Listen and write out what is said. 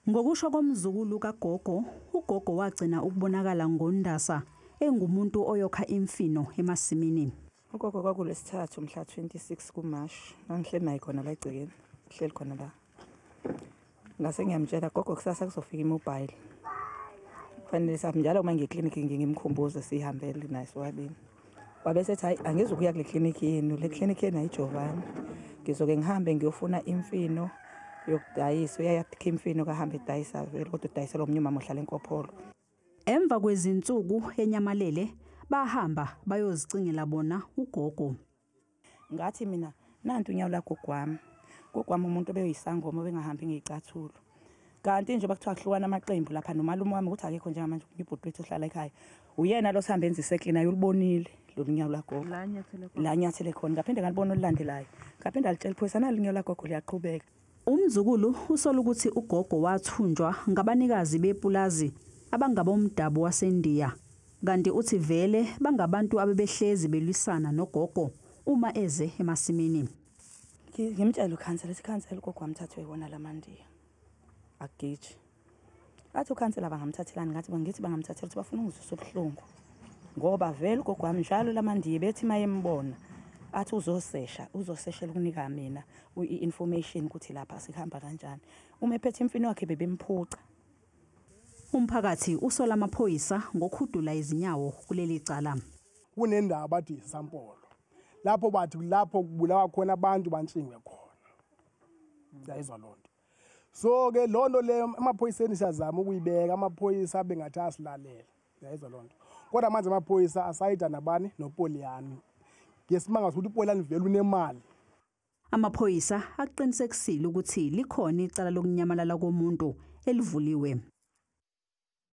Ngokusho komzukulu kagogo, ugogo wagcina ukubonakala ngoNdasa engumuntu oyokha imfino emasimini. Ugogo kwakuLesithathu mhla 26 kuMashi. Ngihleli naye khona la egcekeni. Hleli khona la. Ngase ngiyamtshela gogo kusasa kuzofika imobile. Kufanele sabe njalo uma ngeklinikhi ngimkhumbuze sihambele naye sobabili. Wabe sethi hayi angizukuya kule klinikhi yenu, le klinikhi yena iJovani. Ngizoke ngihambe ngiyofuna imfino yokudayisa, uyayakha imfino kahambe edayisa vele kodwa udayisela omnyuma ohlala eNkopholo. Emva kwezinsuku eNyamalele bahamba bayozicingela bona ugogo. Ngathi mina nantu unyawo la gogwami. Gogwami umuntu obeyoyisangoma bengahambi ngicathulo. Kanti nje bakuthiwa kuhlukana amaqembu lapha nomalume wami ukuthi akekho njengamanje ubhuti wethu ohlala ekhaya. Uyena lo sihambe enza iseklina yolibonile lo unyawo la gogo. La nyathele khona ngaphinde ngalibona olilandelayo. Ngaphinde alitshela iphoyisa nalo unyawo la gogo liyaqhubeka. Umzukulu usola ukuthi ugogo wathunjwa ngabanikazi bepulazi abangabomdabu waseNdiya. Kanti uthi vele bangabantu abebehlezi belwisana nogogo uma eze emasimini. Ngimtshela ukhansela ikhansela ugogo wamthathwe yona lamandiya. Agiji. Athi ukhansela bangamthathelani ngathi bangithi bangamthathela ukuthi bafuna ukuzisa ubuhlungu. Ngoba vele ugogo wami njalo lamandiya bethi mayembona athi uzoseshela ukunika mina i-information ukuthi lapha sihamba kanjani. Uma ephethe imfino yakhe bebemphuca. Umphakathi usola amaphoyisa ngokhudula izinyawo kuleli cala. Kunendaba bathi isampolo. Lapho bathi lapho kubulawa khona abantu bantshingwe khona. Yayizwa lonto. So ke lonto le amaphoyiseni siyazama ukuyibeka amaphoyisa bengathi asilalela. Yayizwa lonto. Kodwa manje amaphoyisa asayida nabani noPoliyani. Ngesimanga ukuthi uPoliyani vele unemali. Amaphoyisa aqinisekisile ukuthi likhona icala lokunyamalala komuntu elivuliwe.